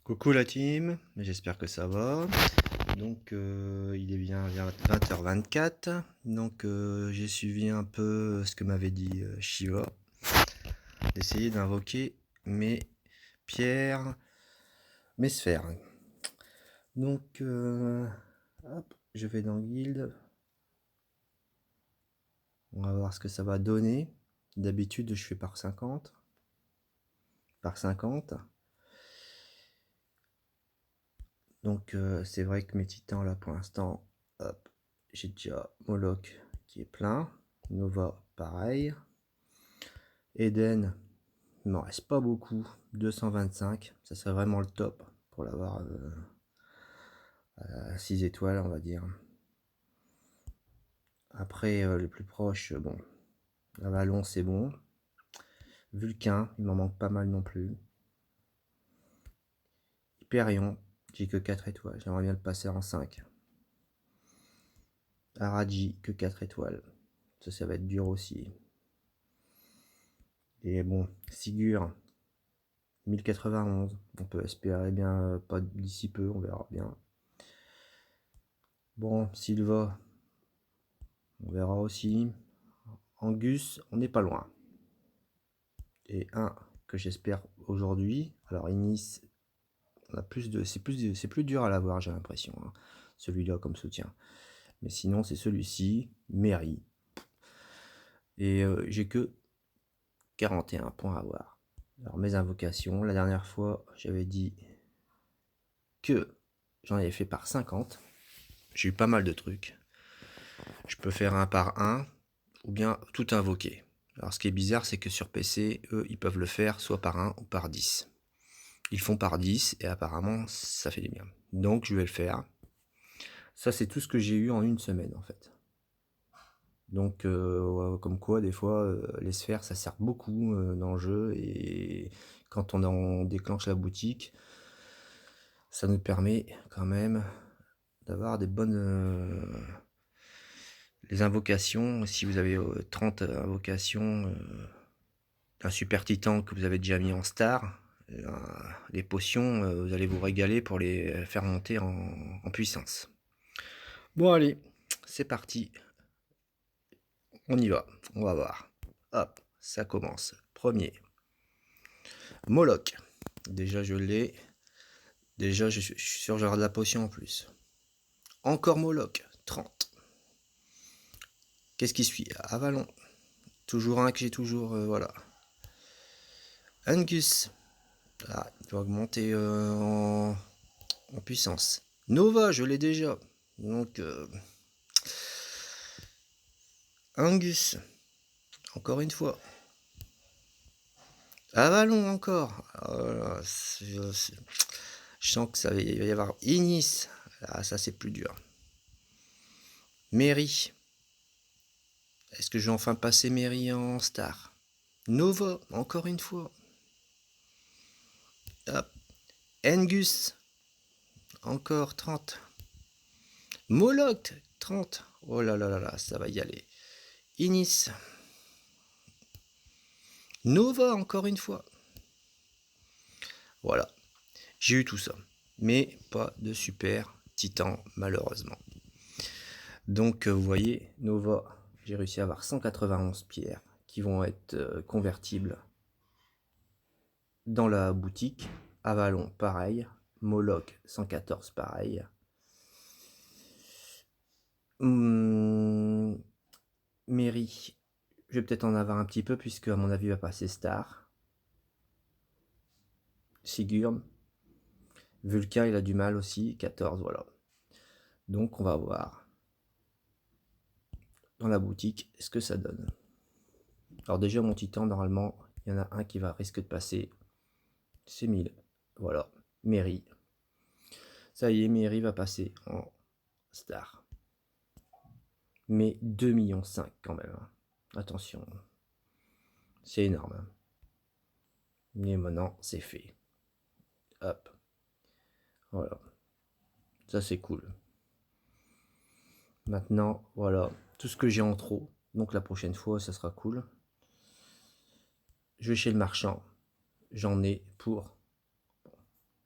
Coucou la team, j'espère que ça va. Donc il est bien 20h24. Donc j'ai suivi un peu ce que m'avait dit Shiva, d'essayer d'invoquer mes pierres, mes sphères. Donc hop, je vais dans guild. On va voir ce que ça va donner. D'habitude je fais par 50. Par 50. Donc c'est vrai que mes titans là pour l'instant, hop, j'ai déjà Moloch qui est plein, Nova pareil, Eden, il m'en reste pas beaucoup, 225, ça serait vraiment le top pour l'avoir à 6 étoiles on va dire. Après le plus proche, bon, Avalon c'est bon, Vulcain, il m'en manque pas mal non plus, Hyperion, j'ai que 4 étoiles, j'aimerais bien le passer en 5. Araji, que 4 étoiles, ça va être dur aussi. Et bon, Sigur, 1091, on peut espérer bien, pas d'ici peu, on verra bien. Bon, Silva, on verra aussi. Angus, on n'est pas loin. Et un que j'espère aujourd'hui. Alors Inis, on a plus de, c'est plus dur à l'avoir, j'ai l'impression, hein, celui-là comme soutien. Mais sinon, c'est celui-ci, Mary. Et j'ai que 41 points à avoir. Alors mes invocations, la dernière fois, j'avais dit que j'en avais fait par 50. J'ai eu pas mal de trucs. Je peux faire un par un ou bien tout invoquer. Alors ce qui est bizarre, c'est que sur PC, eux, ils peuvent le faire soit par 1 ou par 10. Ils font par 10 et apparemment, ça fait du bien. Donc je vais le faire. Ça, c'est tout ce que j'ai eu en une semaine en fait. Donc comme quoi, des fois, les sphères, ça sert beaucoup dans le jeu. Et quand on déclenche la boutique, ça nous permet quand même d'avoir des bonnes... les invocations, si vous avez 30 invocations, un super titan que vous avez déjà mis en star, les potions, vous allez vous régaler pour les faire monter en puissance. Bon allez, c'est parti. On y va, on va voir. Hop, ça commence. Premier. Moloch. Déjà je l'ai. Déjà je suis sûr que j'aurai de la potion en plus. Encore Moloch, 30. Qu'est-ce qui suit? Avalon. Toujours un que j'ai toujours, voilà. Angus. Ah, il doit augmenter en puissance. Nova, je l'ai déjà. Donc, Angus, encore une fois. Avalon encore. Oh là, je sens que ça va y avoir Inis. Ah, ça c'est plus dur. Mary. Est-ce que je vais enfin passer Mary en star? Nova, encore une fois. Hop. Angus, encore 30. Moloch, 30. Oh là là là là, ça va y aller. Inis. Nova, encore une fois. Voilà. J'ai eu tout ça. Mais pas de super titan, malheureusement. Donc, vous voyez, Nova, j'ai réussi à avoir 191 pierres qui vont être convertibles dans la boutique. Avalon, pareil. Moloch, 114, pareil. Mary, je vais peut-être en avoir un petit peu, puisque à mon avis, il va passer star. Sigurd. Vulcain, il a du mal aussi, 14, voilà. Donc, on va voir dans la boutique ce que ça donne. Alors déjà, mon titan, normalement, il y en a un qui va risque de passer. C'est 1000. Voilà. Mary. Ça y est, Mary va passer en star. Mais 2,5 millions quand même. Attention. C'est énorme. Mais maintenant, c'est fait. Hop. Voilà. Ça, c'est cool. Maintenant, voilà. Tout ce que j'ai en trop. Donc la prochaine fois, ça sera cool. Je vais chez le marchand. J'en ai pour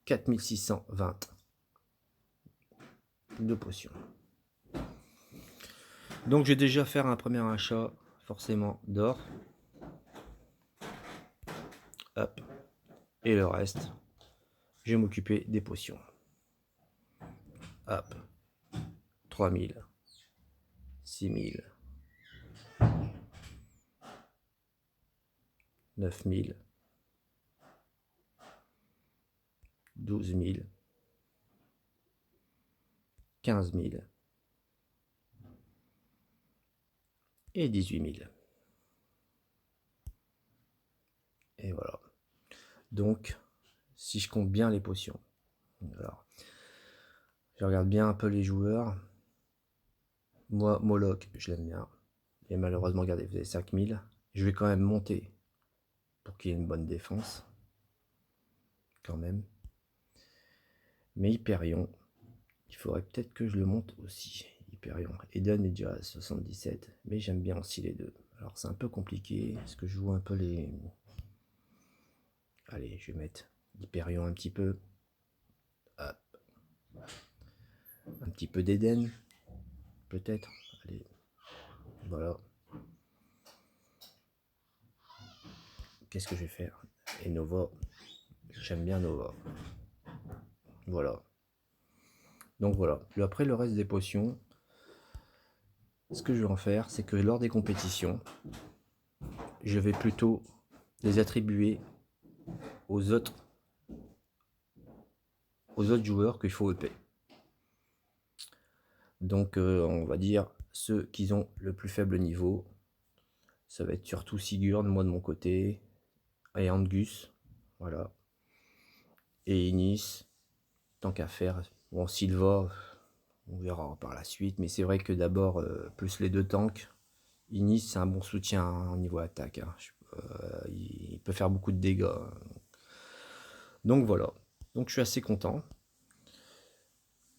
4620 de potions. Donc je vais déjà faire un premier achat forcément d'or. Hop. Et le reste, je vais m'occuper des potions. Hop. 3000. 6000. 9000. 12000. 15000. Et 18000. Et voilà. Donc, si je compte bien les potions. Alors, je regarde bien un peu les joueurs. Moi, Moloch, je l'aime bien. Et malheureusement, regardez, vous avez 5000. Je vais quand même monter pour qu'il y ait une bonne défense. Quand même. Mais Hyperion, il faudrait peut-être que je le monte aussi. Hyperion. Eden est déjà à 77. Mais j'aime bien aussi les deux. Alors, c'est un peu compliqué. Est-ce que je joue un peu les... Allez, je vais mettre Hyperion un petit peu. Hop. Un petit peu d'Eden. Peut-être. Allez. Voilà. Qu'est-ce que je vais faire? Et Nova. J'aime bien Nova. Voilà. Donc voilà. Après le reste des potions, ce que je vais en faire, c'est que lors des compétitions, je vais plutôt les attribuer aux autres joueurs qu'il faut EP. Donc on va dire ceux qui ont le plus faible niveau. Ça va être surtout Sigurd, moi de mon côté, et Angus, voilà. Et Inis, tant qu'à faire. Bon, Silva, on verra par la suite, mais c'est vrai que d'abord, plus les deux tanks, Inis c'est un bon soutien au niveau attaque. Hein. Il peut faire beaucoup de dégâts. Donc voilà. Donc je suis assez content.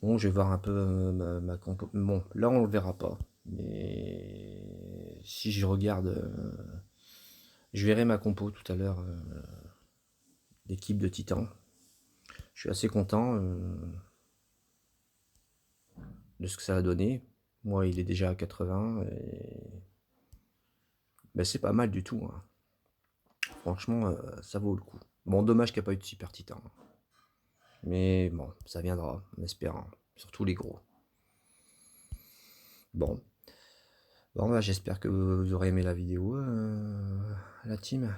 Bon, je vais voir un peu ma compo. Bon, là on le verra pas. Mais si je regarde, je verrai ma compo tout à l'heure d'équipe de Titan. Je suis assez content de ce que ça a donné. Moi, il est déjà à 80. Et... ben, c'est pas mal du tout. Hein. Franchement, ça vaut le coup. Bon, dommage qu'il n'y a pas eu de Super Titan. Mais bon, ça viendra, en espérant. Surtout les gros. Bon. Bon, bah, j'espère que vous aurez aimé la vidéo, la team.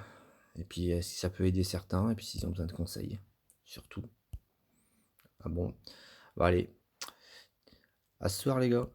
Et puis, si ça peut aider certains, et puis s'ils ont besoin de conseils. Surtout. Ah bon. Bon, allez. À ce soir, les gars.